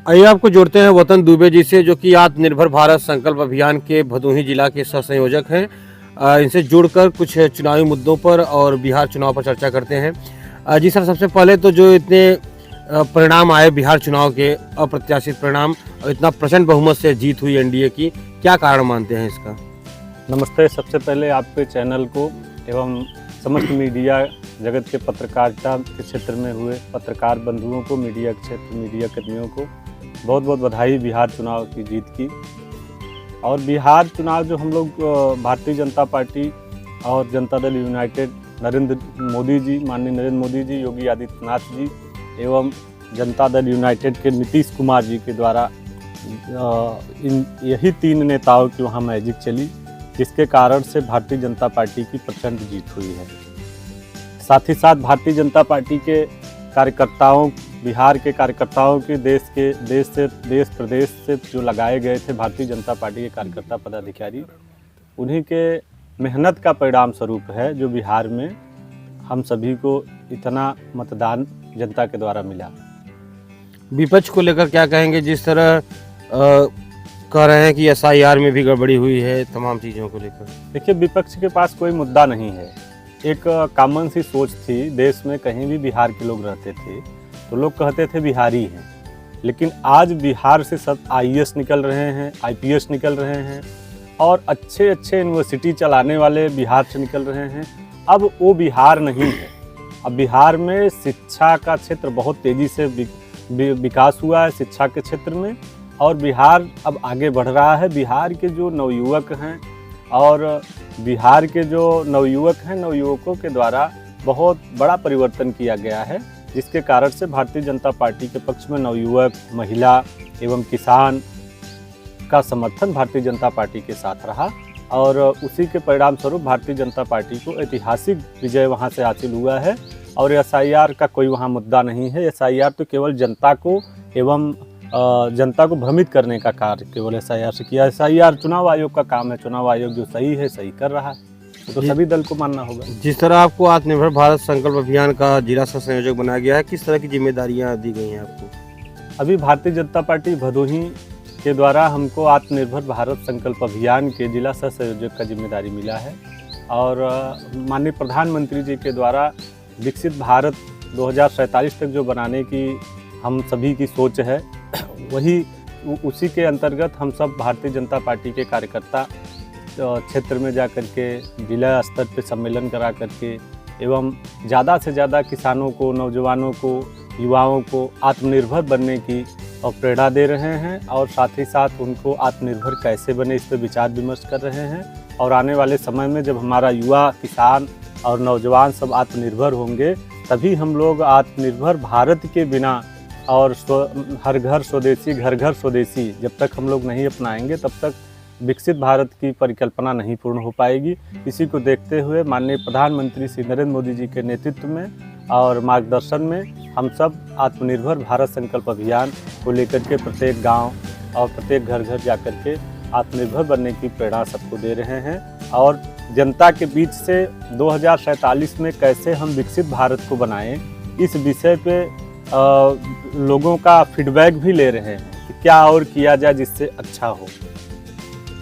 आइए आपको जोड़ते हैं वतन दुबे जी से, जो कि आत्मनिर्भर भारत संकल्प अभियान के भदोही जिला के सह संयोजक हैं। इनसे जुड़कर कुछ चुनावी मुद्दों पर और बिहार चुनाव पर चर्चा करते हैं। जी सर, सबसे पहले तो जो इतने परिणाम आए बिहार चुनाव के, अप्रत्याशित परिणाम और इतना प्रचंड बहुमत से जीत हुई एनडीए की, क्या कारण मानते हैं इसका? नमस्ते। सबसे पहले आपके चैनल को एवं समस्त मीडिया जगत के पत्रकारिता के क्षेत्र में हुए पत्रकार बंधुओं को, मीडिया क्षेत्र मीडिया कर्मियों को बहुत बहुत बधाई बिहार चुनाव की जीत की। और बिहार चुनाव जो हम लोग भारतीय जनता पार्टी और जनता दल यूनाइटेड, नरेंद्र मोदी जी, माननीय नरेंद्र मोदी जी, योगी आदित्यनाथ जी एवं जनता दल यूनाइटेड के नीतीश कुमार जी के द्वारा यही तीन नेताओं की वहाँ मैजिक चली, जिसके कारण से भारतीय जनता पार्टी की प्रचंड जीत हुई है। साथ ही साथ भारतीय जनता पार्टी के कार्यकर्ताओं, बिहार के कार्यकर्ताओं के देश प्रदेश से जो लगाए गए थे भारतीय जनता पार्टी के कार्यकर्ता पदाधिकारी, उन्हीं के मेहनत का परिणाम स्वरूप है जो बिहार में हम सभी को इतना मतदान जनता के द्वारा मिला। विपक्ष को लेकर क्या कहेंगे? जिस तरह कह रहे हैं कि एसआईआर में भी गड़बड़ी हुई है, तमाम चीज़ों को लेकर। देखिए, विपक्ष के पास कोई मुद्दा नहीं है। एक कॉमन सी सोच थी, देश में कहीं भी बिहार के लोग रहते थे तो लोग कहते थे बिहारी हैं, लेकिन आज बिहार से सब आईएएस निकल रहे हैं, आईपीएस निकल रहे हैं और अच्छे अच्छे यूनिवर्सिटी चलाने वाले बिहार से निकल रहे हैं। अब वो बिहार नहीं है। अब बिहार में शिक्षा का क्षेत्र बहुत तेज़ी से विकास हुआ है शिक्षा के क्षेत्र में, और बिहार अब आगे बढ़ रहा है। बिहार के जो नवयुवक हैं और बिहार के जो नवयुवक हैं, नवयुवकों के द्वारा बहुत बड़ा परिवर्तन किया गया है, जिसके कारण से भारतीय जनता पार्टी के पक्ष में नवयुवक, महिला एवं किसान का समर्थन भारतीय जनता पार्टी के साथ रहा। और उसी के परिणाम स्वरूप भारतीय जनता पार्टी को ऐतिहासिक विजय वहां से हासिल हुआ है। और एसआईआर का कोई वहां मुद्दा नहीं है। एसआईआर तो केवल जनता को एवं जनता को भ्रमित करने का कार्य केवल एसआईआर से किया। एसआईआर चुनाव आयोग का काम है। चुनाव आयोग जो सही है, सही कर रहा है, तो सभी दल को मानना होगा। जिस तरह आपको आत्मनिर्भर भारत संकल्प अभियान का जिला सह संयोजक बनाया गया है, किस तरह की जिम्मेदारियां दी गई हैं आपको? अभी भारतीय जनता पार्टी भदोही के द्वारा हमको आत्मनिर्भर भारत संकल्प अभियान के जिला सह संयोजक का जिम्मेदारी मिला है। और माननीय प्रधानमंत्री जी के द्वारा विकसित भारत 2047 तक जो बनाने की हम सभी की सोच है, वही उसी के अंतर्गत हम सब भारतीय जनता पार्टी के कार्यकर्ता क्षेत्र में जा कर के जिला स्तर पे सम्मेलन करा करके एवं ज़्यादा से ज़्यादा किसानों को, नौजवानों को, युवाओं को आत्मनिर्भर बनने की प्रेरणा दे रहे हैं। और साथ ही साथ उनको आत्मनिर्भर कैसे बने, इस पर विचार विमर्श कर रहे हैं। और आने वाले समय में जब हमारा युवा, किसान और नौजवान सब आत्मनिर्भर होंगे, तभी हम लोग आत्मनिर्भर भारत के बिना और हर घर स्वदेशी, घर घर स्वदेशी जब तक हम लोग नहीं अपनाएंगे, तब तक विकसित भारत की परिकल्पना नहीं पूर्ण हो पाएगी। इसी को देखते हुए माननीय प्रधानमंत्री श्री नरेंद्र मोदी जी के नेतृत्व में और मार्गदर्शन में हम सब आत्मनिर्भर भारत संकल्प अभियान को लेकर के प्रत्येक गांव और प्रत्येक घर घर जा कर के आत्मनिर्भर बनने की प्रेरणा सबको दे रहे हैं। और जनता के बीच से 2047 में कैसे हम विकसित भारत को बनाएं, इस विषय पे लोगों का फीडबैक भी ले रहे हैं कि क्या और किया जाए जिससे अच्छा हो।